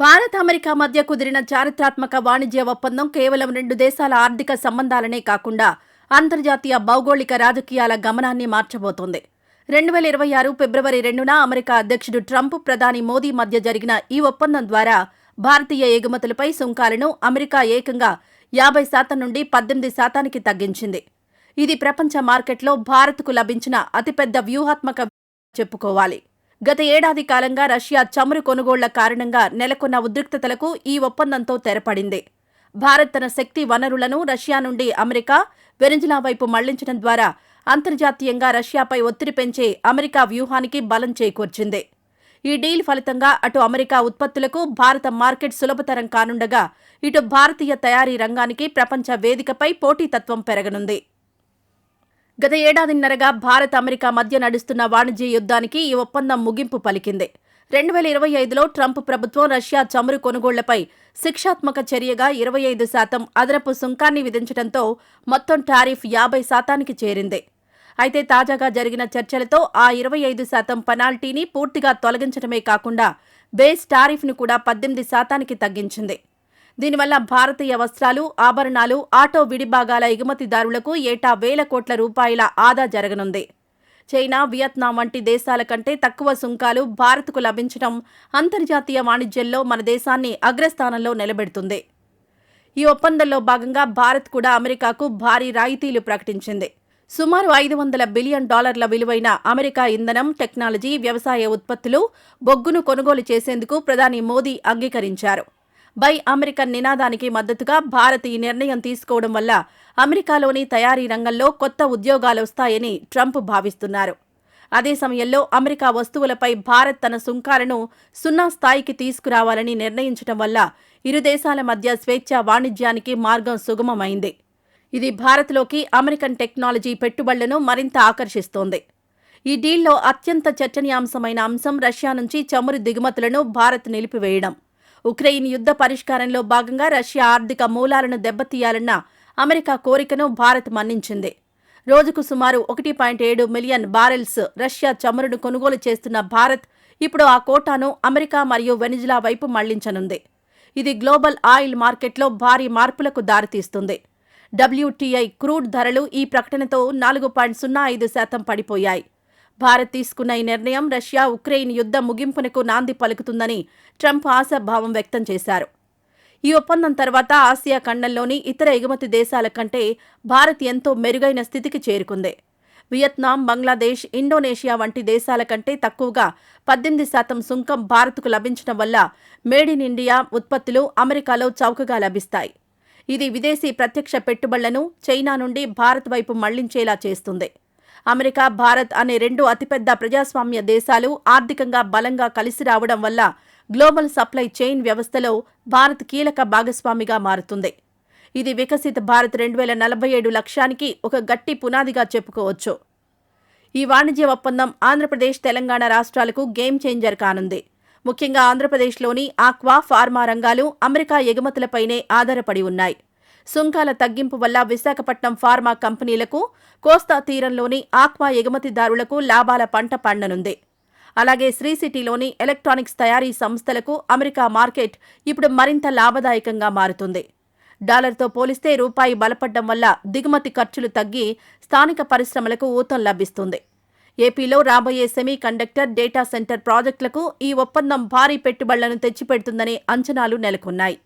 Bharat America మధ్య కుదిరిన చారిత్రాత్మక వాణిజ్య ఒప్పందం కేవలం రెండు దేశాల ఆర్థిక సంబంధాలనే కాకుండా అంతర్జాతీయ భౌగోళిక రాజకీయాల గమనాన్ని మార్చబోతోంది. 2026 ఫిబ్రవరి 2న అమెరికా అధ్యక్షుడు ట్రంప్, ప్రధాని మోదీ మధ్య జరిగిన ఈ ఒప్పందం ద్వారా భారతీయ ఎగుమతులపై సుంకాలను అమెరికా ఏకంగా 50% నుండి 18% తగ్గించింది. ఇది ప్రపంచ మార్కెట్లో భారత్కు లభించిన అతిపెద్ద వ్యూహాత్మక చెప్పుకోవాలి. గత ఏడాది కాలంగా రష్యా చమురు కొనుగోళ్ల కారణంగా నెలకొన్న ఉద్రిక్తతలకు ఈ ఒప్పందంతో తెరపడింది. భారత్ తన శక్తి వనరులను రష్యా నుండి అమెరికా, వెనిజులా వైపు మళ్లించడం ద్వారా అంతర్జాతీయంగా రష్యాపై ఒత్తిడి పెంచే అమెరికా వ్యూహానికి బలం చేకూర్చింది. ఈ డీల్ ఫలితంగా అటు అమెరికా ఉత్పత్తులకు భారత మార్కెట్ సులభతరం కానుండగా, ఇటు భారతీయ తయారీ రంగానికి ప్రపంచ వేదికపై పోటీతత్వం పెరగనుంది. గత ఏడాదిన్నరగా భారత్ అమెరికా మధ్య నడుస్తున్న వాణిజ్య యుద్ధానికి ఈ ఒప్పందం ముగింపు పలికింది. 2025లో ట్రంప్ ప్రభుత్వం రష్యా చమురు కొనుగోళ్లపై శిక్షాత్మక చర్యగా 25% అదనపు సుంకాన్ని విధించడంతో మొత్తం టారిఫ్ 50%కి చేరింది. అయితే తాజాగా జరిగిన చర్చలతో ఆ 25% పెనాల్టీని పూర్తిగా తొలగించడమే కాకుండా బేస్ టారిఫ్ను కూడా 18%కి తగ్గించింది. దీనివల్ల భారతీయ వస్త్రాలు, ఆభరణాలు, ఆటో విడిభాగాల ఎగుమతిదారులకు ఏటా వేల కోట్ల రూపాయల ఆదా జరగనుంది. చైనా, వియత్నాం వంటి దేశాల కంటే తక్కువ సుంకాలు భారత్కు లభించడం అంతర్జాతీయ వాణిజ్యంలో మన దేశాన్ని అగ్రస్థానంలో నిలబెడుతుంది. ఈ ఒప్పందంలో భాగంగా భారత్ కూడా అమెరికాకు భారీ రాయితీలు ప్రకటించింది. సుమారు $500 బిలియన్ విలువైన అమెరికా ఇంధనం, టెక్నాలజీ, వ్యవసాయ ఉత్పత్తులు, బొగ్గును కొనుగోలు చేసేందుకు ప్రధాని మోదీ అంగీకరించారు. బై అమెరికన్ నినాదానికి మద్దతుగా భారత్ ఈ నిర్ణయం తీసుకోవడం వల్ల అమెరికాలోని తయారీ రంగంలో కొత్త ఉద్యోగాలొస్తాయని ట్రంప్ భావిస్తున్నారు. అదే సమయంలో అమెరికా వస్తువులపై భారత్ తన సుంకాలను 0 స్థాయికి తీసుకురావాలని నిర్ణయించడం వల్ల ఇరు దేశాల మధ్య స్వేచ్ఛా వాణిజ్యానికి మార్గం సుగమమైంది. ఇది భారత్లోకి అమెరికన్ టెక్నాలజీ పెట్టుబడులను మరింత ఆకర్షిస్తోంది. ఈ డీల్లో అత్యంత చర్చనీయాంశమైన అంశం రష్యా నుంచి చమురు దిగుమతులను భారత్ నిలిపివేయడం. ఉక్రెయిన్ యుద్ధ పరిష్కారంలో భాగంగా రష్యా ఆర్థిక మూలాలను దెబ్బతీయాలన్న అమెరికా కోరికను భారత్ మన్నించింది. రోజుకు సుమారు 1.7 మిలియన్ బారెల్స్ రష్యా చమురును కొనుగోలు చేస్తున్న భారత్ ఇప్పుడు ఆ కోటాను అమెరికా మరియు వెనిజులా వైపు మళ్లించనుంది. ఇది గ్లోబల్ ఆయిల్ మార్కెట్లో భారీ మార్పులకు దారితీస్తుంది. WTI క్రూడ్ ధరలు ఈ ప్రకటనతో 4.05% పడిపోయాయి. భారత్ తీసుకున్న ఈ నిర్ణయం రష్యా, ఉక్రెయిన్ యుద్ధ ముగింపునకు నాంది పలుకుతుందని ట్రంప్ ఆశాభావం వ్యక్తం చేశారు. ఈ ఒప్పందం తర్వాత ఆసియా ఖండంలోని ఇతర ఎగుమతి దేశాల కంటే భారత్ ఎంతో మెరుగైన స్థితికి చేరుకుంది. వియత్నాం, బంగ్లాదేశ్, ఇండోనేషియా వంటి దేశాల కంటే తక్కువగా 18% సుంకం భారత్కు లభించడం వల్ల మేడ్ ఇన్ ఇండియా ఉత్పత్తులు అమెరికాలో చౌకగా లభిస్తాయి. ఇది విదేశీ ప్రత్యక్ష పెట్టుబడులను చైనా నుండి భారత్ వైపు మళ్లించేలా చేస్తుంది. అమెరికా, భారత్ అనే రెండు అతిపెద్ద ప్రజాస్వామ్య దేశాలు ఆర్థికంగా బలంగా కలిసి రావడం వల్ల గ్లోబల్ సప్లై చైన్ వ్యవస్థలో భారత్ కీలక భాగస్వామిగా మారుతుంది. ఇది వికసిత భారత్ 2047 లక్ష్యానికి ఒక గట్టి పునాదిగా చెప్పుకోవచ్చు. ఈ వాణిజ్య ఒప్పందం ఆంధ్రప్రదేశ్, తెలంగాణ రాష్ట్రాలకు గేమ్ చేంజర్ కానుంది. ముఖ్యంగా ఆంధ్రప్రదేశ్లోని ఆక్వా, ఫార్మా రంగాలు అమెరికా ఎగుమతులపైనే ఆధారపడి ఉన్నాయి. సుంకాల తగ్గింపు వల్ల విశాఖపట్నం ఫార్మా కంపెనీలకు, కోస్తా తీరంలోని ఆక్వా ఎగుమతిదారులకు లాభాల పంట పండనుంది. అలాగే శ్రీ సిటీలోని ఎలక్ట్రానిక్స్ తయారీ సంస్థలకు అమెరికా మార్కెట్ ఇప్పుడు మరింత లాభదాయకంగా మారుతుంది. డాలర్తో పోలిస్తే రూపాయి బలపడ్డం వల్ల దిగుమతి ఖర్చులు తగ్గి స్థానిక పరిశ్రమలకు ఊతం లభిస్తుంది. ఏపీలో రాబోయే సెమీ కండక్టర్, డేటా సెంటర్ ప్రాజెక్టులకు ఈ ఒప్పందం భారీ పెట్టుబడులను తెచ్చిపెడుతుందనే అంచనాలు నెలకొన్నాయి.